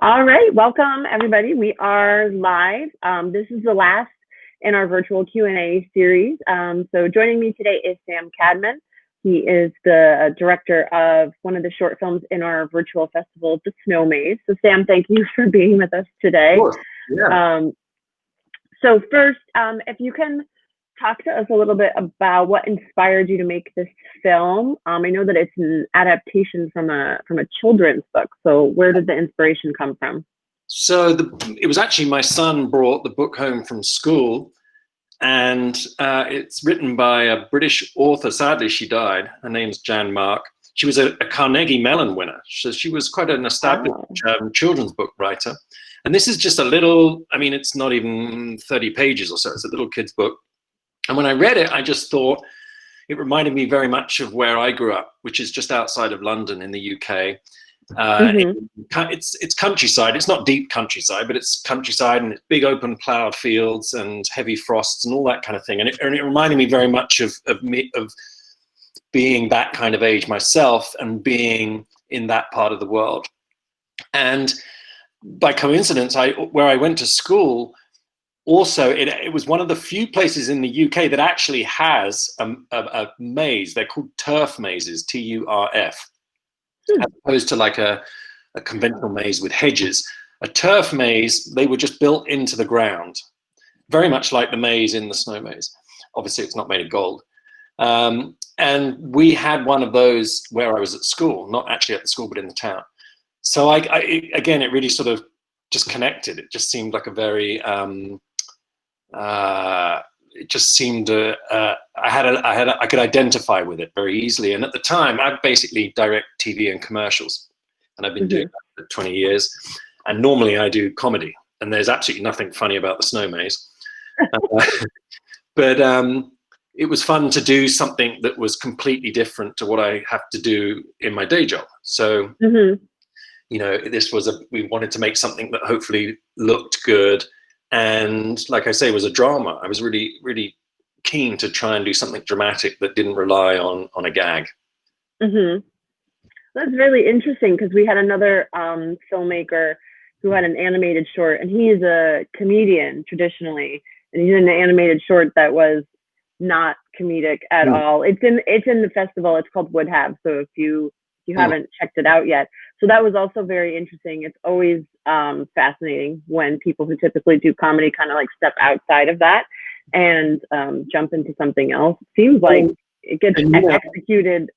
All right, welcome everybody. We are live. This is the last in our virtual Q&A series. So joining me today is Sam Cadman. He is the director of one of the short films in our virtual festival, The Snow Maze. So Sam, thank you for being with us today. Of course. Yeah. So first, if you can talk to us a little bit about what inspired you to make this film. I know that it's an adaptation from a children's book. So where did the inspiration come from? So it was actually my son brought the book home from school, and it's written by a British author. Sadly, she died. Her name's Jan Mark. She was a Carnegie Mellon winner. So she was quite an established children's book writer. And this is just a little, I mean, it's not even 30 pages or so. It's a little kid's book. And when I read it, I just thought it reminded me very much of where I grew up, which is just outside of London in the UK. It's countryside. It's not deep countryside, but it's countryside, and it's big open ploughed fields and heavy frosts and all that kind of thing. And it reminded me very much of being that kind of age myself and being in that part of the world. And by coincidence, where I went to school, also, it was one of the few places in the UK that actually has a maze. They're called turf mazes, T-U-R-F, as opposed to like a conventional maze with hedges. A turf maze, they were just built into the ground, very much like the maze in the Snow Maze. Obviously, it's not made of gold. And we had one of those where I was at school, not actually at the school, but in the town. So again, it really sort of just connected. It just seemed like a very it just seemed I could identify with it very easily. And at the time, I basically direct TV and commercials, and I've been doing that for 20 years. And normally I do comedy, and there's absolutely nothing funny about the Snow Maze. But it was fun to do something that was completely different to what I have to do in my day job. So, you know, we wanted to make something that hopefully looked good. And like I say, it was a drama. I was really, really keen to try and do something dramatic that didn't rely on a gag. That's really interesting, because we had another filmmaker who had an animated short, and he is a comedian traditionally, and he's in an animated short that was not comedic at all. It's in the festival. It's called Would Have. So if you haven't checked it out yet. So that was also very interesting. It's always fascinating when people who typically do comedy kind of like step outside of that and jump into something else. It seems like it gets executed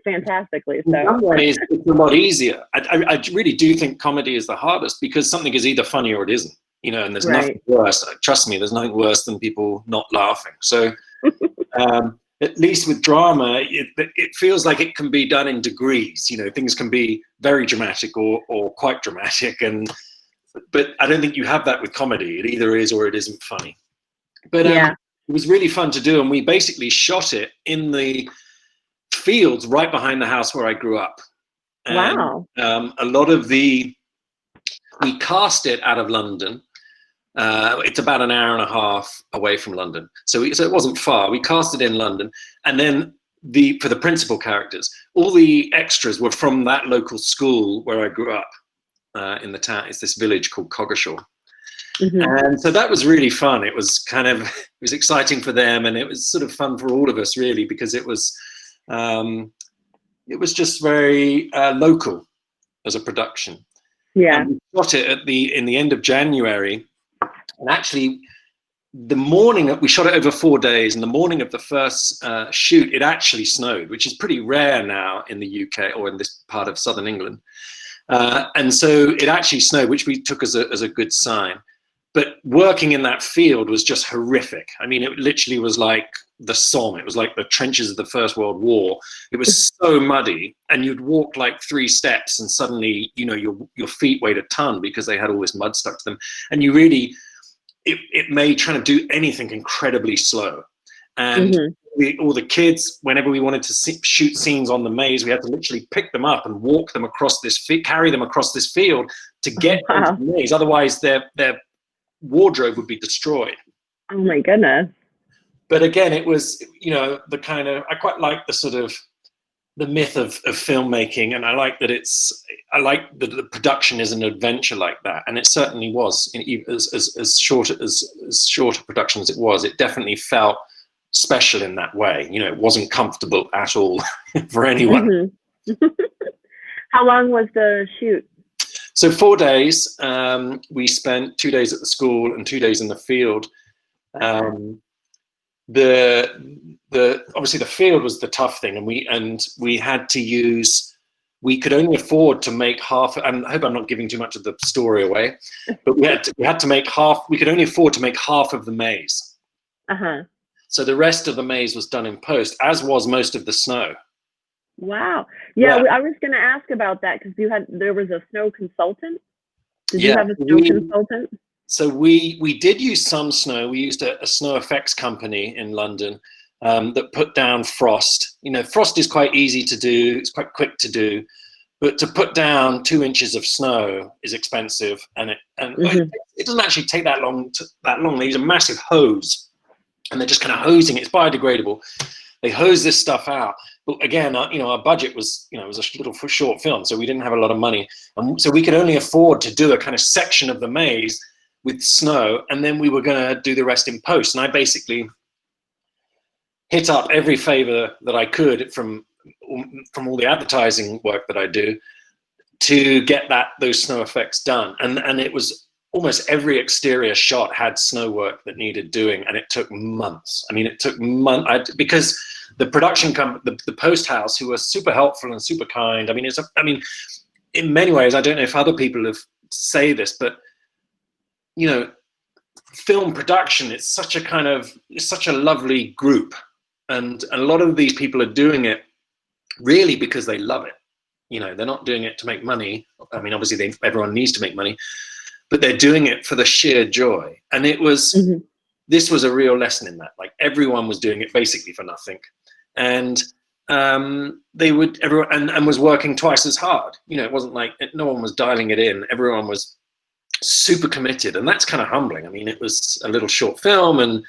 fantastically. So in some ways, it's a lot easier. I really do think comedy is the hardest, because something is either funny or it isn't. You know, and there's nothing worse. Trust me, there's nothing worse than people not laughing. So at least with drama, it feels like it can be done in degrees. You know, things can be very dramatic or quite dramatic, but I don't think you have that with comedy. It either is or it isn't funny. But it was really fun to do, and we basically shot it in the fields right behind the house where I grew up. And, a lot of we cast it out of London. It's about an hour and a half away from London, so it wasn't far. We cast it in London, and then for the principal characters, all the extras were from that local school where I grew up in the town. It's this village called Coggeshall, and so that was really fun. It was exciting for them, and it was sort of fun for all of us, really, because it was just very local as a production. And we shot it in the end of January. And actually, the morning we shot it over 4 days, and the morning of the first shoot, it actually snowed, which is pretty rare now in the UK or in this part of southern England. And so it actually snowed, which we took as a good sign. But working in that field was just horrific. I mean, it literally was like the Somme. It was like the trenches of the First World War. It was so muddy, and you'd walk like 3 steps, and suddenly, you know, your feet weighed a ton because they had all this mud stuck to them. And you really, it made trying to do anything incredibly slow. And all the kids, whenever we wanted to shoot scenes on the maze, we had to literally pick them up and walk them across carry them across this field to get into the maze. Otherwise, their wardrobe would be destroyed. Oh my goodness. But again, it was, you know, the kind of, I quite like the sort of the myth of filmmaking, and I like that the production is an adventure like that, and it certainly was. As short a production as it was, it definitely felt special in that way. You know, it wasn't comfortable at all for anyone. How long was the shoot? So 4 days. We spent 2 days at the school and 2 days in the field. Obviously the field was the tough thing, and we had to use. We could only afford to make half. I hope I'm not giving too much of the story away, but we had to make half. We could only afford to make half of the maze. So the rest of the maze was done in post, as was most of the snow. Wow. Yeah. I was going to ask about that because there was a snow consultant. Did you have a snow consultant? So we did use some snow. We used a snow effects company in London that put down frost. You know, frost is quite easy to do. It's quite quick to do, but to put down 2 inches of snow is expensive, and it doesn't actually take that long. They use a massive hose, and they're just kind of hosing it. It's biodegradable. They hose this stuff out. But again, our budget was, was a little short film, so we didn't have a lot of money, and so we could only afford to do a kind of section of the maze with snow, and then we were going to do the rest in post. And I basically hit up every favor that I could from all the advertising work that I do to get those snow effects done. And it was almost every exterior shot had snow work that needed doing, and it took months. I mean, it took months because the production company, the post house, who were super helpful and super kind. I mean, in many ways, I don't know if other people have say this, but film production, it's such a lovely group, and a lot of these people are doing it really because they love it. They're not doing it to make money. I mean, obviously everyone needs to make money, but they're doing it for the sheer joy. And it was this was a real lesson in that. Like, everyone was doing it basically for nothing, and everyone was working twice as hard. It wasn't like no one was dialing it in. Everyone was super committed, and that's kind of humbling. I mean, it was a little short film, and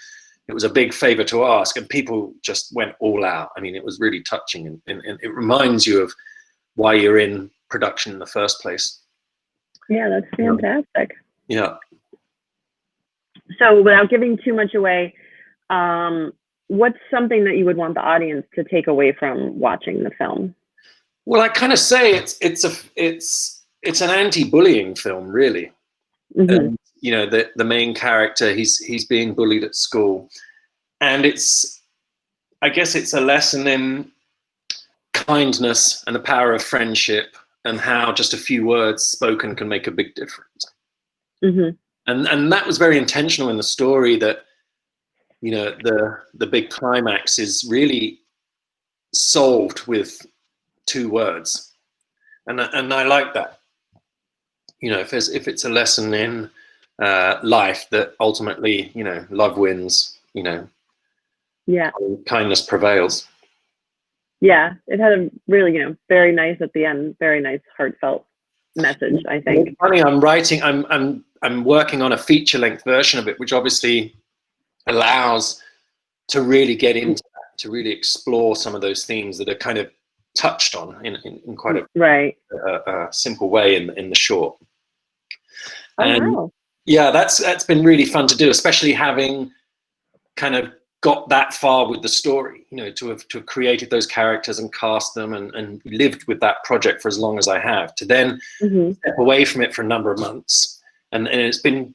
it was a big favor to ask, and people just went all out. I mean, it was really touching, and it reminds you of why you're in production in the first place. Yeah, that's fantastic. Yeah. So without giving too much away, what's something that you would want the audience to take away from watching the film? Well, I kind of say it's an anti-bullying film, really. And, the main character, he's being bullied at school, and I guess it's a lesson in kindness and the power of friendship, and how just a few words spoken can make a big difference. And that was very intentional in the story, that the big climax is really solved with 2 words, and I like that. If it's a lesson in life, that ultimately, love wins, kindness prevails. Yeah, it had a really, very nice at the end, very nice heartfelt message, I think. It's funny, I'm working on a feature-length version of it, which obviously allows to really get into that, to really explore some of those themes that are kind of touched on in quite a simple way in the short. Wow. Yeah, that's been really fun to do, especially having kind of got that far with the story, to have created those characters and cast them and lived with that project for as long as I have, to then step away from it for a number of months, and it's been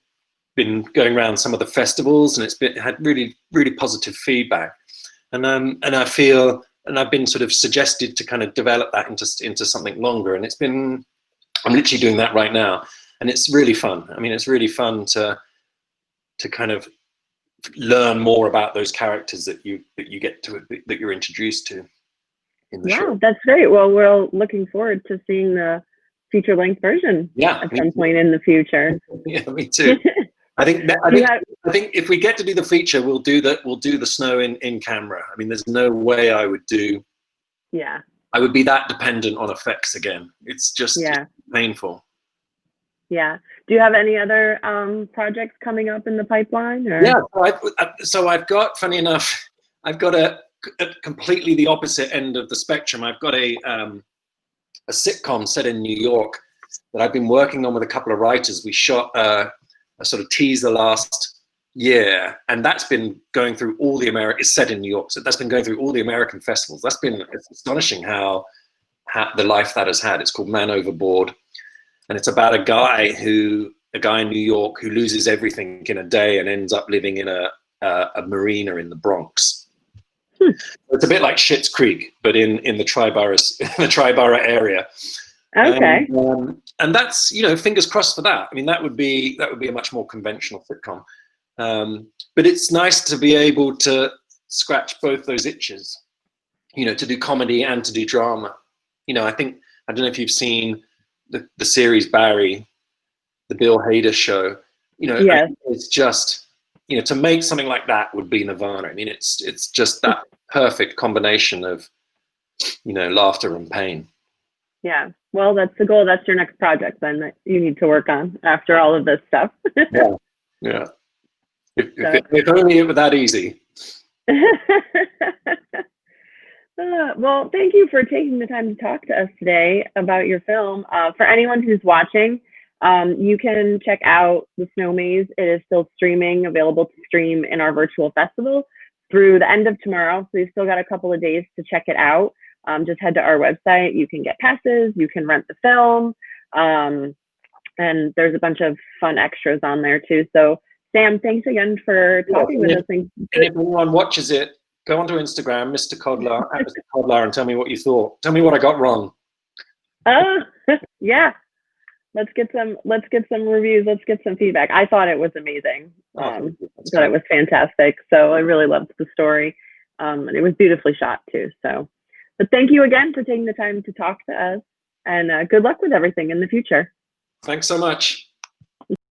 going around some of the festivals, and it had really, really positive feedback, and I feel, and I've been sort of suggested to kind of develop that into something longer, and I'm literally doing that right now. And it's really fun. I mean, it's really fun to kind of learn more about those characters that you're introduced to in the show. That's great. Well, we're looking forward to seeing the feature-length version at some point in the future. Yeah, me too. I think if we get to do the feature, we'll do the snow in camera. I mean, there's no way I would do. Yeah. I would be that dependent on effects again. It's just painful. Yeah. Do you have any other projects coming up in the pipeline? Or? Yeah. So I've got, funny enough, I've got at completely the opposite end of the spectrum. I've got a sitcom set in New York that I've been working on with a couple of writers. We shot a sort of teaser last year, and that's been going through all the it's set in New York, so that's been going through all the American festivals. It's astonishing how the life that has had. It's called Man Overboard, and it's about a guy in New York who loses everything in a day and ends up living in a marina in the Bronx. It's a bit like Schitt's Creek, but in the tri-borough area. Okay. And that's, you know, fingers crossed for that. I mean, that would be a much more conventional sitcom. But it's nice to be able to scratch both those itches, you know, to do comedy and to do drama. You know, I don't know if you've seen the series Barry, the Bill Hader show. You know, yes. It's just, you know, to make something like that would be nirvana. I mean, it's just that perfect combination of, you know, laughter and pain. Yeah. Well, that's the goal. That's your next project then that you need to work on after all of this stuff. Yeah. If only it were that easy. Well, thank you for taking the time to talk to us today about your film. For anyone who's watching, you can check out The Snow Maze. It is still available to stream in our virtual festival through the end of tomorrow. So you've still got a couple of days to check it out. Just head to our website. You can get passes, you can rent the film, and there's a bunch of fun extras on there too. So Sam, thanks again for talking with us. And if anyone watches it, go onto Instagram, Mr. Codlar, and tell me what you thought. Tell me what I got wrong. Yeah. Let's get some reviews. Let's get some feedback. I thought it was amazing. I thought it was fantastic. So I really loved the story. And it was beautifully shot too. So, but thank you again for taking the time to talk to us, and good luck with everything in the future. Thanks so much.